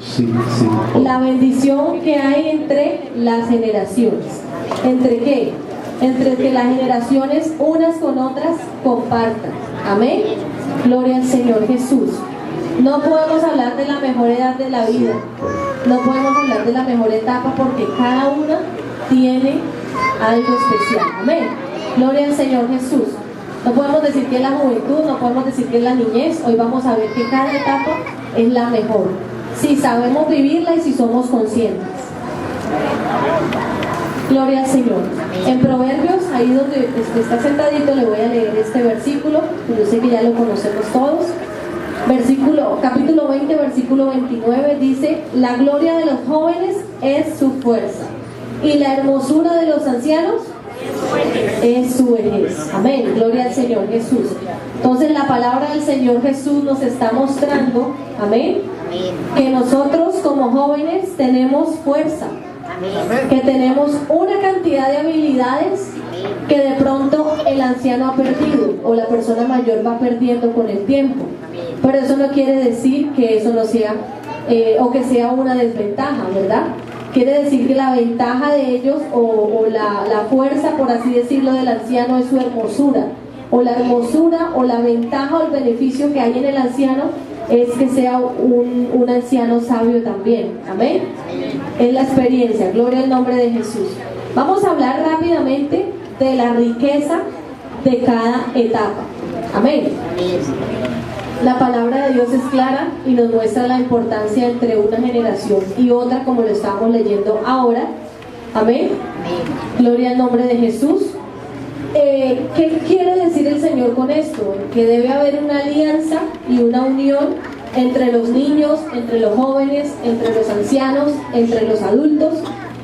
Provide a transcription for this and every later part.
Sí, sí. La bendición que hay entre las generaciones. ¿Entre qué? Entre que las generaciones unas con otras compartan. Amén. Gloria al Señor Jesús. No podemos hablar de la mejor edad de la vida. No podemos hablar de la mejor etapa porque cada una tiene algo especial. Amén. Gloria al Señor Jesús. No podemos decir que es la juventud, no podemos decir que es la niñez. Hoy vamos a ver que cada etapa es la mejor, si sabemos vivirla y si somos conscientes. Gloria al Señor. En Proverbios, ahí donde usted está sentadito, le voy a leer este versículo, que yo sé que ya lo conocemos todos. Capítulo 20, versículo 29 dice: la gloria de los jóvenes es su fuerza, y la hermosura de los ancianos es su vejez. Amén. Gloria al Señor Jesús. Entonces la palabra del Señor Jesús nos está mostrando, amén, que nosotros como jóvenes tenemos fuerza, que tenemos una cantidad de habilidades que de pronto el anciano ha perdido o la persona mayor va perdiendo con el tiempo. Pero eso no quiere decir que eso no sea o que sea una desventaja, ¿verdad? Quiere decir que la ventaja de ellos o la fuerza, por así decirlo, del anciano es su hermosura, o la hermosura o la ventaja o el beneficio que hay en el anciano es que sea un anciano sabio también. Amén. Es la experiencia. Gloria al nombre de Jesús. Vamos a hablar rápidamente de la riqueza de cada etapa. Amén. La palabra de Dios es clara y nos muestra la importancia entre una generación y otra, como lo estamos leyendo ahora. Amén. Gloria al nombre de Jesús. ¿Qué quiere decir el Señor con esto? Que debe haber una alianza y una unión entre los niños, entre los jóvenes, entre los ancianos, entre los adultos.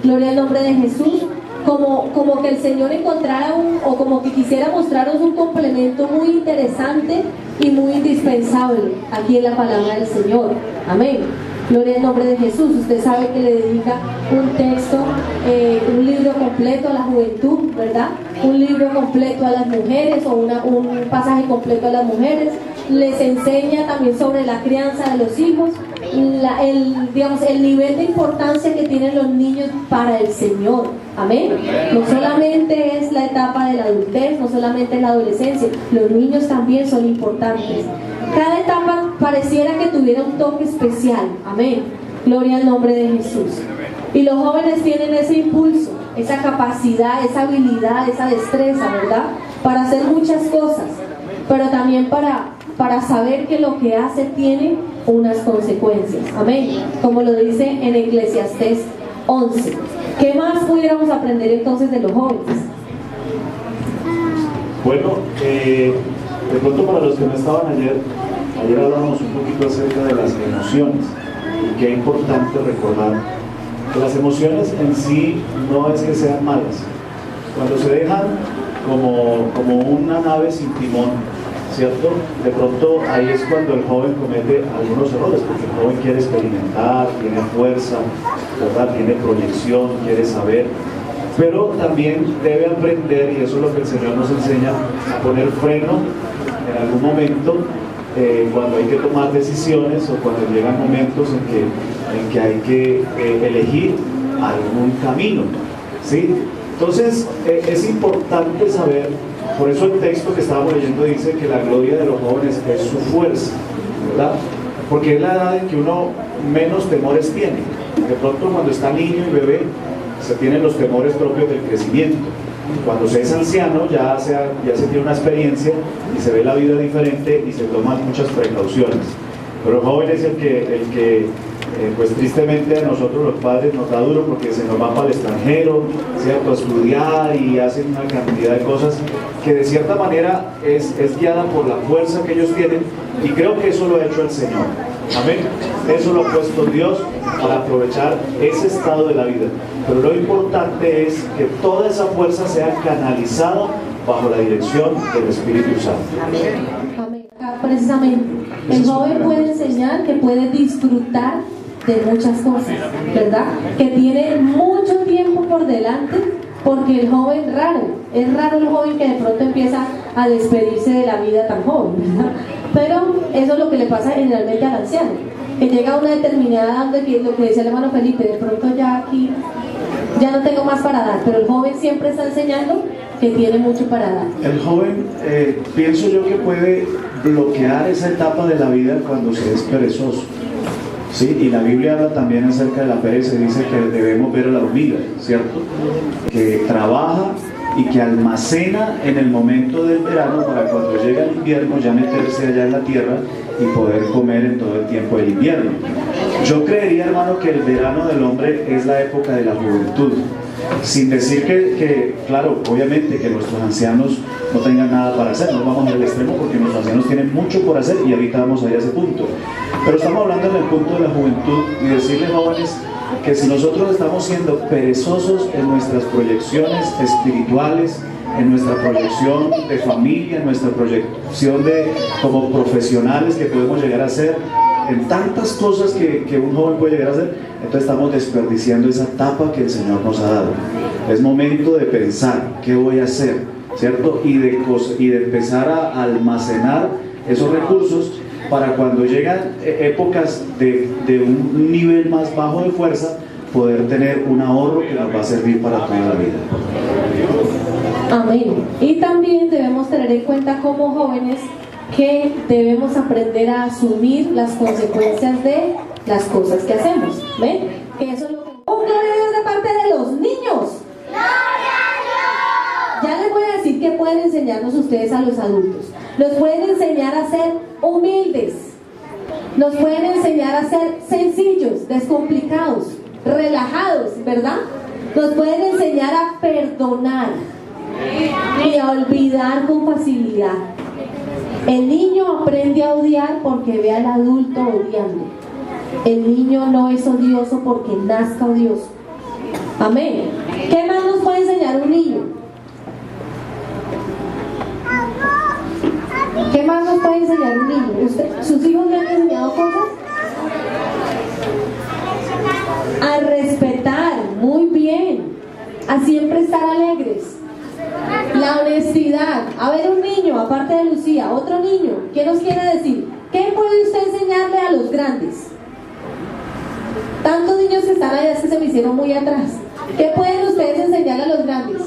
Gloria al nombre de Jesús. Como que el Señor encontrara o como que quisiera mostraros un complemento muy interesante y muy indispensable aquí en la palabra del Señor. Amén. Gloria al nombre de Jesús. Usted sabe que le dedica un texto, un libro completo a la juventud, ¿verdad? Un libro completo a las mujeres o un pasaje completo a las mujeres. Les enseña también sobre la crianza de los hijos, el nivel de importancia que tienen los niños para el Señor. Amén. No solamente es la etapa de la adultez, no solamente es la adolescencia, los niños también son importantes. Cada etapa pareciera que tuviera un toque especial. Amén. Gloria al nombre de Jesús. Y los jóvenes tienen ese impulso, esa capacidad, esa habilidad, esa destreza, ¿verdad? Para hacer muchas cosas, pero también para saber que lo que hace tiene unas consecuencias. Amén. Como lo dice en Eclesiastés 11. ¿Qué más pudiéramos aprender entonces de los jóvenes? Bueno, de pronto para los que no estaban ayer hablábamos un poquito acerca de las emociones y que es importante recordar que las emociones en sí no es que sean malas. Cuando se dejan como una nave sin timón, ¿cierto? De pronto ahí es cuando el joven comete algunos errores, porque el joven quiere experimentar, tiene fuerza, ¿verdad? Tiene proyección, quiere saber, pero también debe aprender, y eso es lo que el Señor nos enseña, a poner freno en algún momento, cuando hay que tomar decisiones o cuando llegan momentos en que hay que elegir algún camino, ¿sí? Entonces es importante saber. Por eso el texto que estábamos leyendo dice que la gloria de los jóvenes es su fuerza, ¿verdad? Porque es la edad en que uno menos temores tiene. De pronto cuando está niño y bebé se tienen los temores propios del crecimiento. Cuando se es anciano ya se tiene una experiencia y se ve la vida diferente y se toman muchas precauciones. Pero el joven es el que pues tristemente a nosotros los padres nos da duro porque se nos va para el extranjero, ¿cierto? A estudiar y hacen una cantidad de cosas que de cierta manera es guiada por la fuerza que ellos tienen, y creo que eso lo ha hecho el Señor. Amén. Eso lo ha puesto Dios para aprovechar ese estado de la vida. Pero lo importante es que toda esa fuerza sea canalizada bajo la dirección del Espíritu Santo. Amén. Precisamente, el joven puede enseñar que puede disfrutar de muchas cosas, ¿verdad? Que tiene mucho tiempo por delante, porque el joven es raro el joven que de pronto empieza a despedirse de la vida tan joven, ¿verdad? Pero eso es lo que le pasa generalmente al anciano. que llega a una determinada edad, que lo que decía el hermano Felipe, de pronto ya aquí ya no tengo más para dar, pero el joven siempre está enseñando que tiene mucho para dar. El joven, pienso yo que puede bloquear esa etapa de la vida cuando se es perezoso. Sí, y la Biblia habla también acerca de la pereza y dice que debemos ver a la hormiga, ¿cierto? Que trabaja y que almacena en el momento del verano para cuando llega el invierno ya meterse allá en la tierra y poder comer en todo el tiempo del invierno. Yo creería, hermano, que el verano del hombre es la época de la juventud, sin decir que claro, obviamente que nuestros ancianos no tengan nada para hacer, no vamos al extremo porque nuestros ancianos tienen mucho por hacer y ahorita vamos allá a ese punto, pero estamos hablando en el punto de la juventud y decirles, jóvenes, que si nosotros estamos siendo perezosos en nuestras proyecciones espirituales, en nuestra proyección de familia, en nuestra proyección de como profesionales que podemos llegar a ser, en tantas cosas que un joven puede llegar a hacer, entonces estamos desperdiciando esa etapa que el Señor nos ha dado. Es momento de pensar qué voy a hacer, ¿cierto? Y de empezar a almacenar esos recursos para cuando llegan épocas de un nivel más bajo de fuerza, poder tener un ahorro que nos va a servir para toda la vida. Amén. Y también debemos tener en cuenta como jóvenes que debemos aprender a asumir las consecuencias de las cosas que hacemos. ¿Ven? Que eso es lo que... ¡Oh, gloria a Dios de parte de los niños! ¡Gloria a Dios! Ya les voy a decir que pueden enseñarnos ustedes a los adultos. Nos pueden enseñar a ser humildes. Nos pueden enseñar a ser sencillos, descomplicados, relajados, ¿verdad? Nos pueden enseñar a perdonar y a olvidar con facilidad. El niño aprende a odiar porque ve al adulto odiando. El niño no es odioso porque nazca odioso. Amén. ¿Qué más nos puede enseñar un niño? ¿Qué más nos puede enseñar un niño? ¿Sus hijos le han enseñado cosas? A respetar, muy bien. A siempre estar alegres. La honestidad. A ver, un niño, aparte de Lucía, otro niño, ¿qué nos quiere decir? ¿Qué puede usted enseñarle a los grandes? Tantos niños que están allá, es que se me hicieron muy atrás. ¿Qué pueden ustedes enseñarle a los grandes?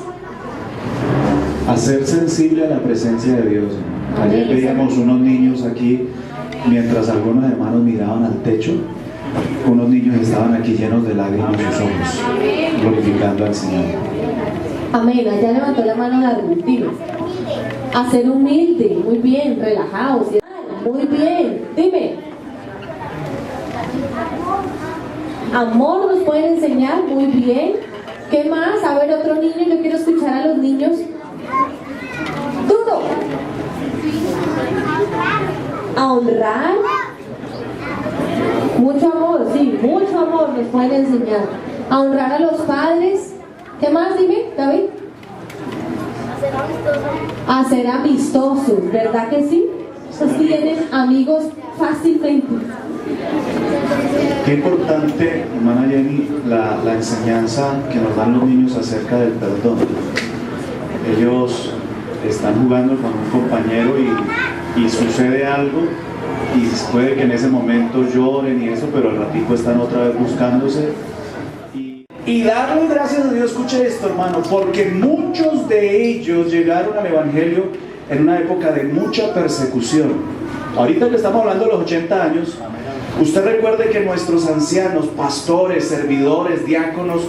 A ser sensible a la presencia de Dios. Ayer veíamos unos niños aquí, mientras algunos hermanos miraban al techo, unos niños estaban aquí llenos de lágrimas en sus ojos, glorificando al Señor. Amén, allá levantó la mano de Argentina. A ser humilde, muy bien, relajados, muy bien, dime. Amor nos pueden enseñar, muy bien. ¿Qué más? A ver, otro niño, yo quiero escuchar a los niños. Duro. A honrar. Mucho amor, sí, mucho amor nos pueden enseñar. A honrar a los padres. ¿Qué más? Dime, David. A ser amistosos, ¿verdad que sí? Ustedes tienen amigos fácilmente. Qué importante, hermana Jenny, la enseñanza que nos dan los niños acerca del perdón. Ellos están jugando con un compañero y sucede algo y puede que en ese momento lloren y eso, pero al ratico están otra vez buscándose. Y darle gracias a Dios, escuche esto, hermano, porque muchos de ellos llegaron al Evangelio en una época de mucha persecución. Ahorita que estamos hablando de los 80 años, usted recuerde que nuestros ancianos, pastores, servidores, diáconos,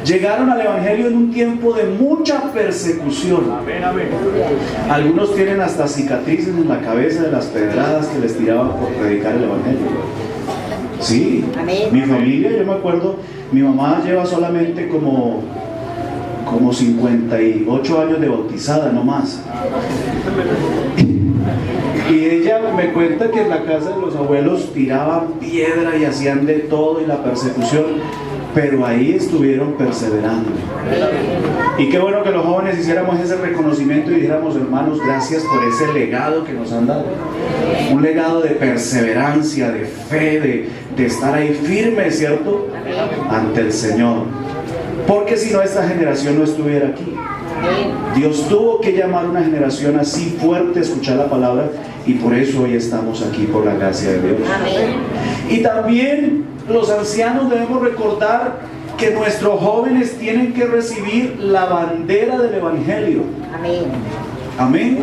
llegaron al Evangelio en un tiempo de mucha persecución. Amén, amén. Algunos tienen hasta cicatrices en la cabeza de las pedradas que les tiraban por predicar el Evangelio. Sí, amén. Mi familia, yo me acuerdo, mi mamá lleva solamente como 58 años de bautizada, no más. Y ella me cuenta que en la casa de los abuelos tiraban piedra y hacían de todo y la persecución, pero ahí estuvieron perseverando. Y qué bueno que los jóvenes hiciéramos ese reconocimiento y dijéramos, hermanos, gracias por ese legado que nos han dado. Un legado de perseverancia, de fe, de estar ahí firme, ¿cierto? Ante el Señor. Porque si no, esta generación no estuviera aquí. Dios tuvo que llamar a una generación así fuerte a escuchar la palabra, y por eso hoy estamos aquí, por la gracia de Dios. Y también los ancianos debemos recordar que nuestros jóvenes tienen que recibir la bandera del Evangelio. Amén.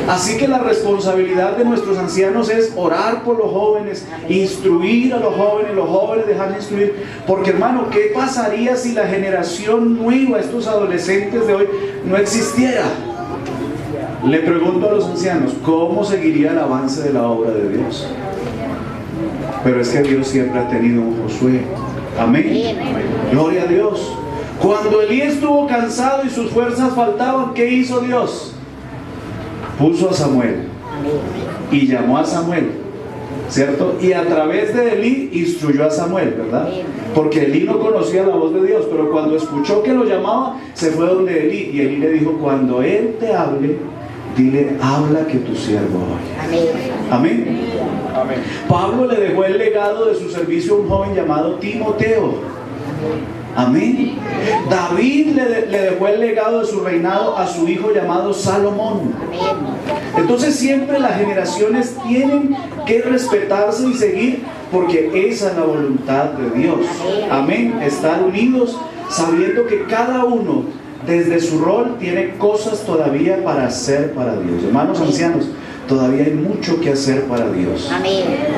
Así que la responsabilidad de nuestros ancianos es orar por los jóvenes, instruir a los jóvenes dejar de instruir. Porque, hermano, ¿qué pasaría si la generación nueva, estos adolescentes de hoy, no existiera? Le pregunto a los ancianos, ¿cómo seguiría el avance de la obra de Dios? Pero es que Dios siempre ha tenido un Josué. Amén. Gloria a Dios. Cuando Elí estuvo cansado y sus fuerzas faltaban, ¿qué hizo Dios? Puso a Samuel y llamó a Samuel, ¿cierto? Y a través de Elí instruyó a Samuel, ¿verdad? Porque Elí no conocía la voz de Dios, pero cuando escuchó que lo llamaba, se fue donde Elí, y Elí le dijo: cuando él te hable, dile, habla que tu siervo oye. Amén. Amén. Pablo le dejó el legado de su servicio a un joven llamado Timoteo. Amén. David le dejó el legado de su reinado a su hijo llamado Salomón. Entonces siempre las generaciones tienen que respetarse y seguir, porque esa es la voluntad de Dios. Amén. Estar unidos sabiendo que cada uno desde su rol tiene cosas todavía para hacer para Dios. Hermanos ancianos, todavía hay mucho que hacer para Dios.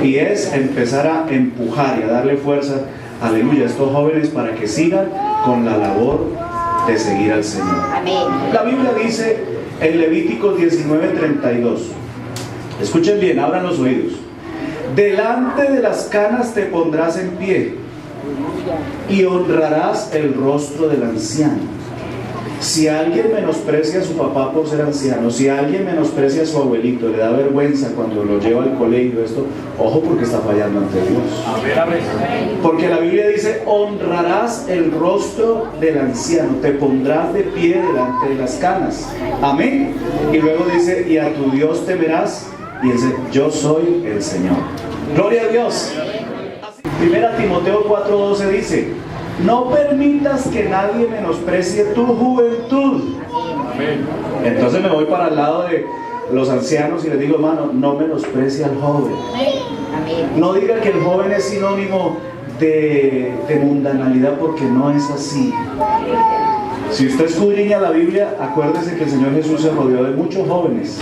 Y es empezar a empujar y a darle fuerza, aleluya, a estos jóvenes para que sigan con la labor de seguir al Señor. La Biblia dice en Levíticos 19:32, escuchen bien, abran los oídos: delante de las canas te pondrás en pie y honrarás el rostro del anciano. Si alguien menosprecia a su papá por ser anciano, si alguien menosprecia a su abuelito, le da vergüenza cuando lo lleva al colegio, esto, ojo, porque está fallando ante Dios. Porque la Biblia dice: honrarás el rostro del anciano, te pondrás de pie delante de las canas. Amén. Y luego dice: y a tu Dios temerás, y dice: yo soy el Señor. Gloria a Dios. Primera Timoteo 4:12 dice: no permitas que nadie menosprecie tu juventud. Entonces me voy para el lado de los ancianos y les digo: hermano, no menosprecie al joven. No diga que el joven es sinónimo de mundanalidad, porque no es así. Si usted escudriña la Biblia, acuérdese que el Señor Jesús se rodeó de muchos jóvenes.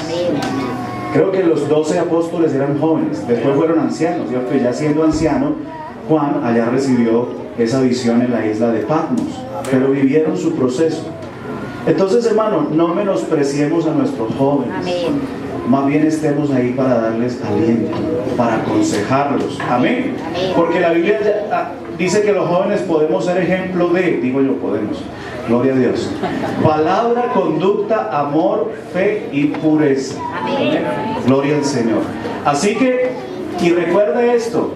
Creo que los 12 apóstoles eran jóvenes, después fueron ancianos, ¿cierto? Y ya siendo anciano, Juan allá recibió esa visión en la isla de Patmos, pero vivieron su proceso. Entonces, hermano, no menospreciemos a nuestros jóvenes. Más bien estemos ahí para darles aliento, para aconsejarlos. Amén. Porque la Biblia dice que los jóvenes podemos ser ejemplo de, digo yo, podemos, gloria a Dios, palabra, conducta, amor, fe y pureza. Amén. Gloria al Señor. Así que, y recuerde esto,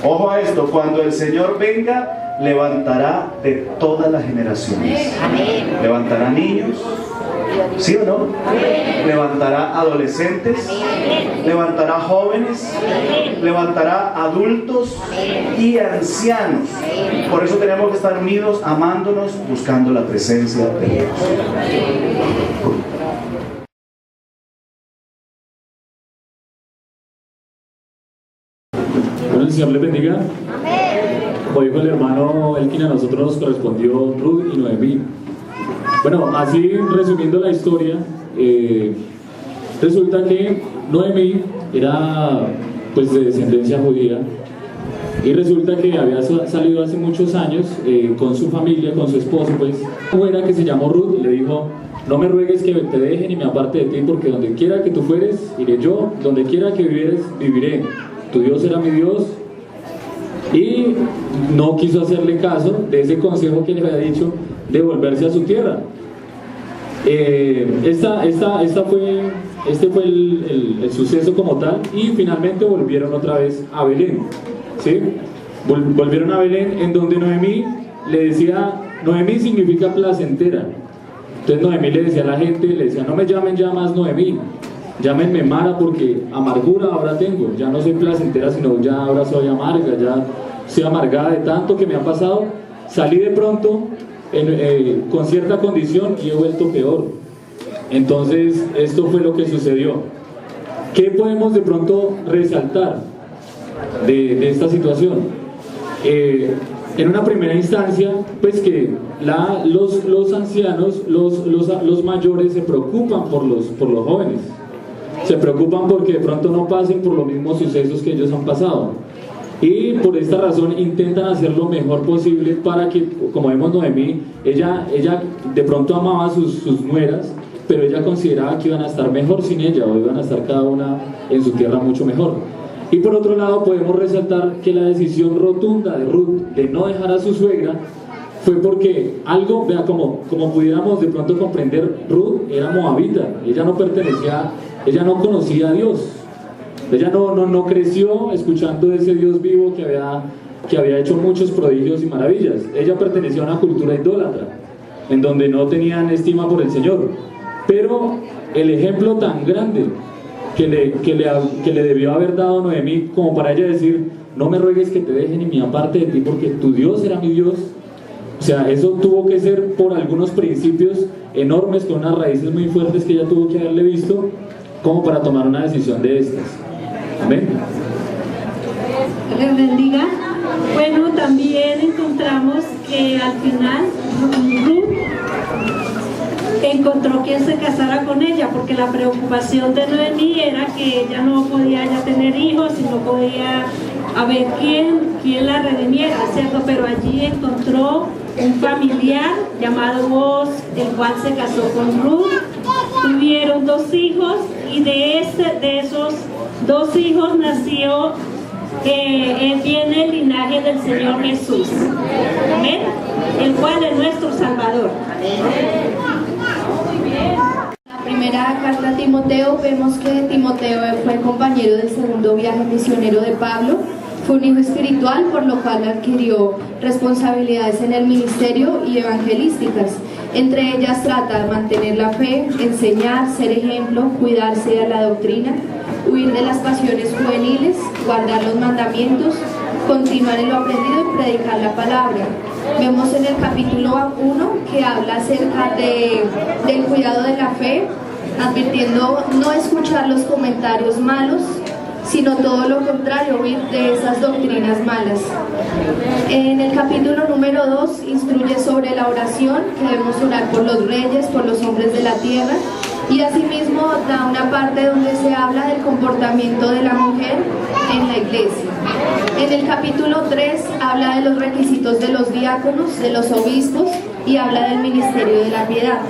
ojo a esto: cuando el Señor venga, levantará de todas las generaciones. Amén. Levantará niños, ¿sí o no? Amén. Levantará adolescentes. Amén. Levantará jóvenes. Amén. Levantará adultos. Amén. Y ancianos. Amén. Por eso tenemos que estar unidos, amándonos, buscando la presencia de Dios. Bueno, el Señor les bendiga. Como dijo el hermano Elkin, a nosotros nos correspondió Ruth y Noemí. Bueno, así resumiendo la historia, resulta que Noemí era pues de descendencia judía, y resulta que había salido hace muchos años con su familia, con su esposo, pues, una mujer que se llamó Ruth, le dijo: no me ruegues que te deje ni me aparte de ti, porque donde quiera que tú fueres, iré yo, donde quiera que vivieres, viviré. Tu Dios será mi Dios. Y no quiso hacerle caso de ese consejo que le había dicho de volverse a su tierra. Este fue el suceso como tal, y finalmente volvieron otra vez a Belén, ¿sí? Volvieron a Belén, en donde Noemí le decía, Noemí significa placentera. Entonces Noemí le decía a la gente, le decía: no me llamen ya más Noemí, llámenme Mara, porque amargura ahora tengo, ya no soy placentera, sino ya ahora soy amarga, ya soy amargada de tanto que me ha pasado. Salí de pronto con cierta condición y he vuelto peor. Entonces, esto fue lo que sucedió. ¿Qué podemos de pronto resaltar de esta situación? En una primera instancia, pues que los ancianos, los mayores se preocupan por los jóvenes. Se preocupan porque de pronto no pasen por los mismos sucesos que ellos han pasado. Y por esta razón intentan hacer lo mejor posible para que, como vemos Noemí, ella de pronto amaba a sus nueras, pero ella consideraba que iban a estar mejor sin ella, o iban a estar cada una en su tierra mucho mejor. Y por otro lado podemos resaltar que la decisión rotunda de Ruth de no dejar a su suegra fue porque algo, vea, como pudiéramos de pronto comprender, Ruth era moabita, ella no pertenecía, ella no conocía a Dios. Ella no creció escuchando de ese Dios vivo que había hecho muchos prodigios y maravillas. Ella pertenecía a una cultura idólatra, en donde no tenían estima por el Señor. Pero el ejemplo tan grande que le debió haber dado Noemí, como para ella decir, no me ruegues que te deje ni me aparte de ti, porque tu Dios era mi Dios. O sea, eso tuvo que ser por algunos principios enormes, con unas raíces muy fuertes que ella tuvo que haberle visto, como para tomar una decisión de estas. Amén. Les bendiga. Bueno, también encontramos que al final Ruth encontró quien se casara con ella, porque la preocupación de Noemí era que ella no podía ya tener hijos y no podía haber quién la redimiera, ¿cierto? Pero allí encontró un familiar llamado Boaz, el cual se casó con Ruth. Tuvieron 2 hijos y de esos 2 hijos nació, viene el linaje del Señor Jesús, amén, el cual es nuestro Salvador. La primera carta a Timoteo, vemos que Timoteo fue compañero del segundo viaje misionero de Pablo. Fue un hijo espiritual, por lo cual adquirió responsabilidades en el ministerio y evangelísticas. Entre ellas trata de mantener la fe, enseñar, ser ejemplo, cuidarse de la doctrina, huir de las pasiones juveniles, guardar los mandamientos, continuar en lo aprendido y predicar la palabra. Vemos en el capítulo 1 que habla acerca del cuidado de la fe, advirtiendo no escuchar los comentarios malos, sino todo lo contrario, huir de esas doctrinas malas. En el capítulo número 2 instruye sobre la oración, que debemos orar por los reyes, por los hombres de la tierra, y asimismo da una parte donde se habla del comportamiento de la mujer en la iglesia. En el capítulo 3 habla de los requisitos de los diáconos, de los obispos, y habla del ministerio de la piedad.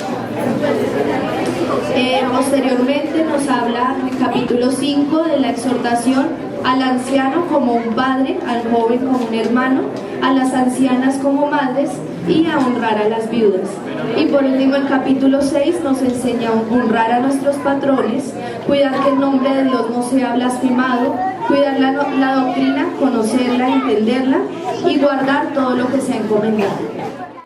Posteriormente nos habla en el capítulo 5 de la exhortación al anciano como un padre, al joven como un hermano, a las ancianas como madres y a honrar a las viudas. Y por último el capítulo 6 nos enseña a honrar a nuestros patrones, cuidar que el nombre de Dios no sea blasfemado, cuidar la doctrina, conocerla, entenderla y guardar todo lo que sea encomendado.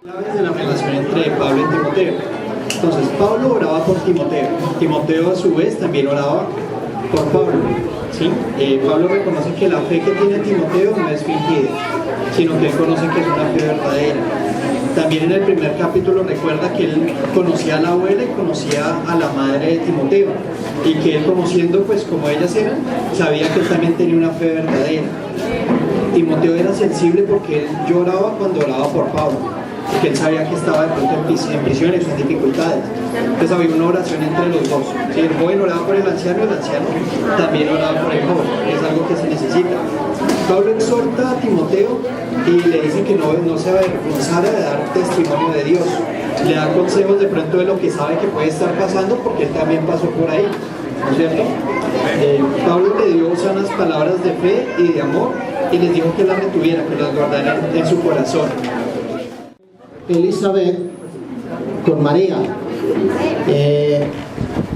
Claves de la relación entre Pablo y Timoteo. Entonces Pablo oraba por Timoteo, Timoteo a su vez también oraba por Pablo, ¿sí? Pablo reconoce que la fe que tiene Timoteo no es fingida, sino que él conoce que es una fe verdadera. También en el primer capítulo recuerda que él conocía a la abuela y conocía a la madre de Timoteo, y que él, conociendo pues como ellas eran, sabía que él también tenía una fe verdadera. Timoteo era sensible porque él lloraba cuando oraba por Pablo, porque él sabía que estaba de pronto en prisiones, en dificultades. Entonces había una oración entre los dos. Si el joven oraba por el anciano también oraba por el joven, es algo que se necesita. Pablo exhorta a Timoteo y le dice que no se avergonzara de dar testimonio de Dios. Le da consejos de pronto de lo que sabe que puede estar pasando, porque él también pasó por ahí, ¿no es cierto? Pablo le dio sanas palabras de fe y de amor y les dijo que las retuviera, que las guardara en su corazón. Elizabeth con María.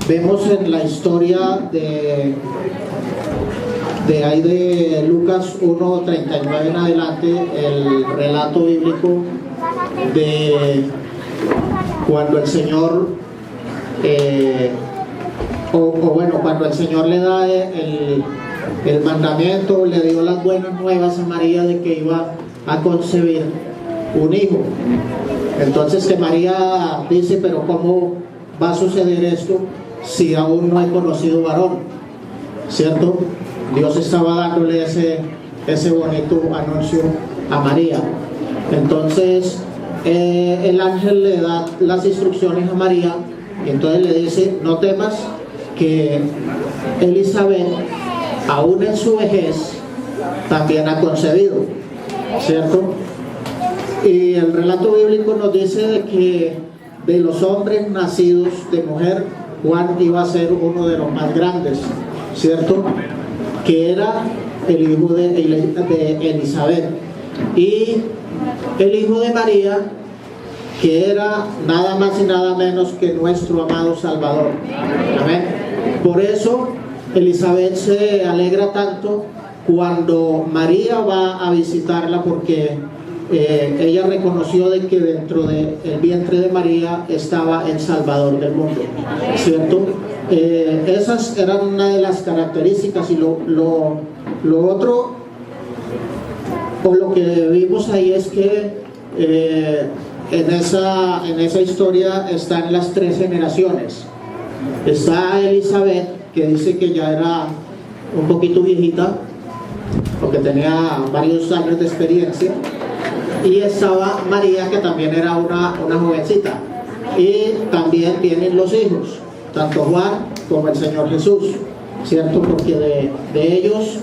Vemos en la historia de ahí de Lucas 1:39 en adelante el relato bíblico de cuando el Señor cuando el Señor le da el mandamiento, le dio las buenas nuevas a María de que iba a concebir un hijo. Entonces que María dice, pero ¿cómo va a suceder esto si aún no he conocido varón? ¿Cierto? Dios estaba dándole ese bonito anuncio a María. Entonces el ángel le da las instrucciones a María y entonces le dice, no temas, que Elizabeth aún en su vejez también ha concebido, ¿cierto? Y el relato bíblico nos dice de que de los hombres nacidos de mujer, Juan iba a ser uno de los más grandes, ¿cierto? Que era el hijo de Elizabeth, y el hijo de María, que era nada más y nada menos que nuestro amado Salvador. Amén. Por eso Elizabeth se alegra tanto cuando María va a visitarla, porque ella reconoció de que dentro del vientre de María estaba el Salvador del mundo, ¿cierto? Esas eran una de las características. Y lo otro, o lo que vimos ahí, es que en esa historia están las tres generaciones. Está Elizabeth, que dice que ya era un poquito viejita, porque tenía varios años de experiencia, y estaba María, que también era una jovencita, y también tienen los hijos, tanto Juan como el Señor Jesús, ¿cierto? Porque de ellos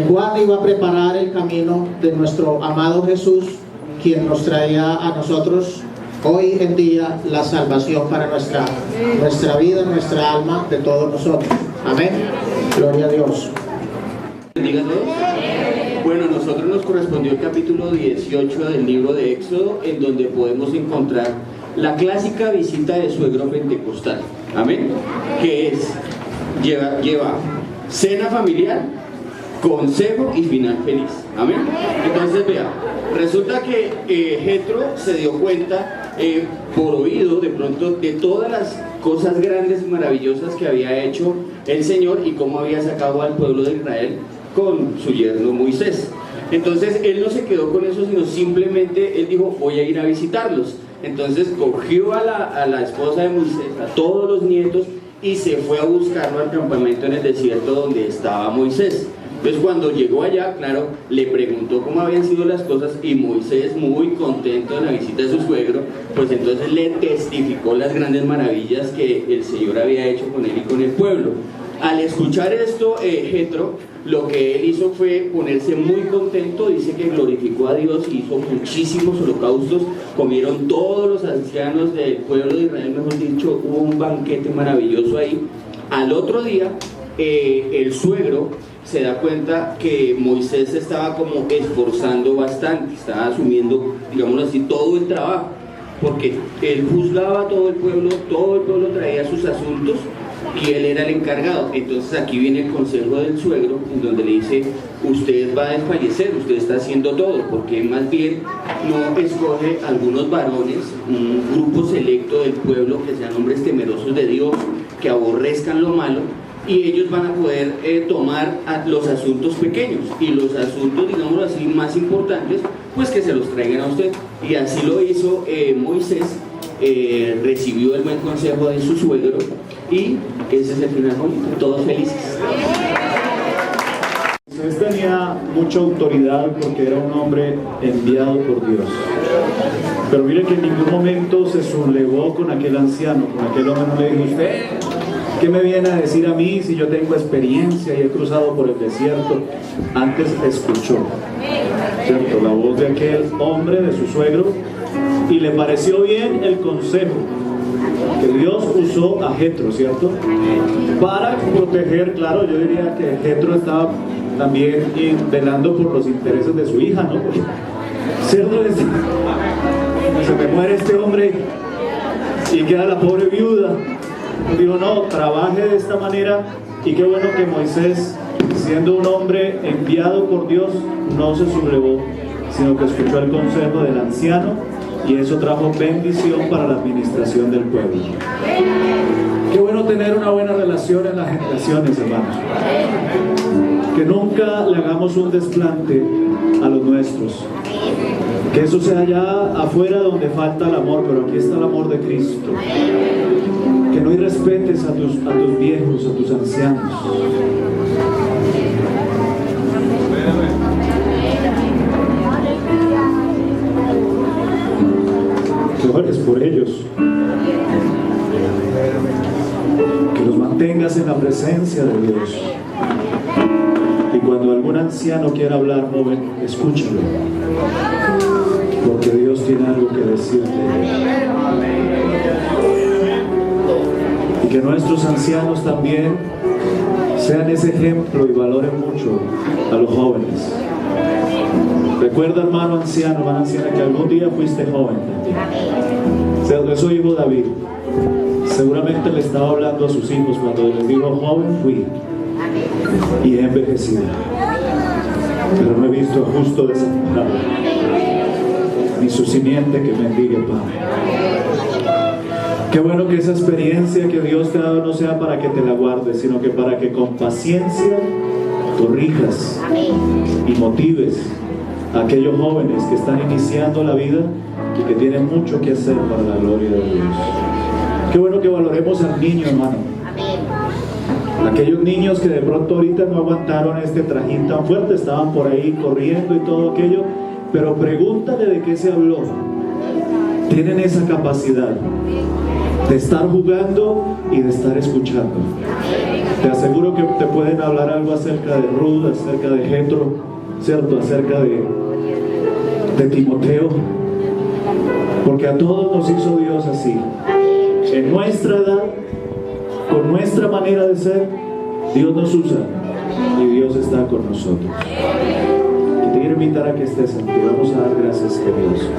Juan iba a preparar el camino de nuestro amado Jesús, quien nos traía a nosotros hoy en día la salvación para nuestra vida, nuestra alma, de todos nosotros. Amén. Gloria a Dios. Bendiga a todos. Bueno, a nosotros nos correspondió el capítulo 18 del libro de Éxodo, en donde podemos encontrar la clásica visita de suegro pentecostal. Amén. Que es, lleva cena familiar, consejo y final feliz. Amén. Entonces vea, resulta que Jetro se dio cuenta por oído de pronto de todas las cosas grandes y maravillosas que había hecho el Señor y cómo había sacado al pueblo de Israel con su yerno Moisés. Entonces él no se quedó con eso, sino simplemente él dijo, voy a ir a visitarlos. Entonces cogió a la esposa de Moisés, a todos los nietos, y se fue a buscarlo al campamento en el desierto donde estaba Moisés. Entonces cuando llegó allá, claro, le preguntó cómo habían sido las cosas, y Moisés, muy contento de la visita de su suegro, pues entonces le testificó las grandes maravillas que el Señor había hecho con él y con el pueblo. Al escuchar esto, Jetro, lo que él hizo fue ponerse muy contento. Dice que glorificó a Dios y hizo muchísimos holocaustos. Comieron todos los ancianos del pueblo de Israel, mejor dicho, hubo un banquete maravilloso ahí. Al otro día, el suegro se da cuenta que Moisés se estaba como esforzando bastante, estaba asumiendo, digámoslo así, todo el trabajo, porque él juzgaba a todo el pueblo traía sus asuntos y él era el encargado. Entonces aquí viene el consejo del suegro, en donde le dice, usted va a desfallecer, usted está haciendo todo, porque más bien no escoge algunos varones, un grupo selecto del pueblo, que sean hombres temerosos de Dios, que aborrezcan lo malo, y ellos van a poder tomar los asuntos pequeños, y los asuntos, digámoslo así, más importantes, pues que se los traigan a usted. Y así lo hizo Moisés. Recibió el buen consejo de su suegro, y ese es el final bonito, todos felices. Moisés tenía mucha autoridad porque era un hombre enviado por Dios, pero mire que en ningún momento se sublevó con aquel anciano, con aquel hombre. No le dijo, usted, ¿qué me viene a decir a mí si yo tengo experiencia y he cruzado por el desierto? Antes escuchó, ¿cierto?, la voz de aquel hombre, de su suegro, y le pareció bien el consejo que Dios usó a Jetro, ¿cierto?, para proteger. Claro, yo diría que Jetro estaba también velando por los intereses de su hija, ¿no? Porque, ¿cierto?, se me muere este hombre y queda la pobre viuda. Digo, no, trabaje de esta manera. Y qué bueno que Moisés, siendo un hombre enviado por Dios, no se sublevó, sino que escuchó el consejo del anciano, y eso trajo bendición para la administración del pueblo. Qué bueno tener una buena relación en las generaciones, hermanos. Que nunca le hagamos un desplante a los nuestros. Que eso sea allá afuera donde falta el amor, pero aquí está el amor de Cristo. Que no irrespetes a tus viejos, a tus ancianos. Que ores por ellos. Que los mantengas en la presencia de Dios. Y cuando algún anciano quiera hablar, joven, escúchalo. Porque Dios tiene algo que decirte. Y que nuestros ancianos también sean ese ejemplo y valoren mucho a los jóvenes. Recuerda, hermano anciano, hermana anciana, que algún día fuiste joven también. Yo soy hijo de David. Seguramente le estaba hablando a sus hijos cuando les dijo joven fui y he envejecido, pero no he visto justo desamparado, ni su simiente que mendigue pan. Qué bueno que esa experiencia que Dios te ha dado no sea para que te la guardes, sino que para que con paciencia corrijas y motives a aquellos jóvenes que están iniciando la vida y que tienen mucho que hacer para la gloria de Dios. Qué bueno que valoremos al niño, hermano. Aquellos niños que de pronto ahorita no aguantaron este trajín tan fuerte, estaban por ahí corriendo y todo aquello, pero pregúntale de qué se habló. Tienen esa capacidad de estar jugando y de estar escuchando. Te aseguro que te pueden hablar algo acerca de Ruth, acerca de Jetro, ¿cierto? Acerca de Timoteo, porque a todos nos hizo Dios así. En nuestra edad, con nuestra manera de ser, Dios nos usa y Dios está con nosotros. Y te quiero invitar a que estés aquí. Vamos a dar gracias a Dios.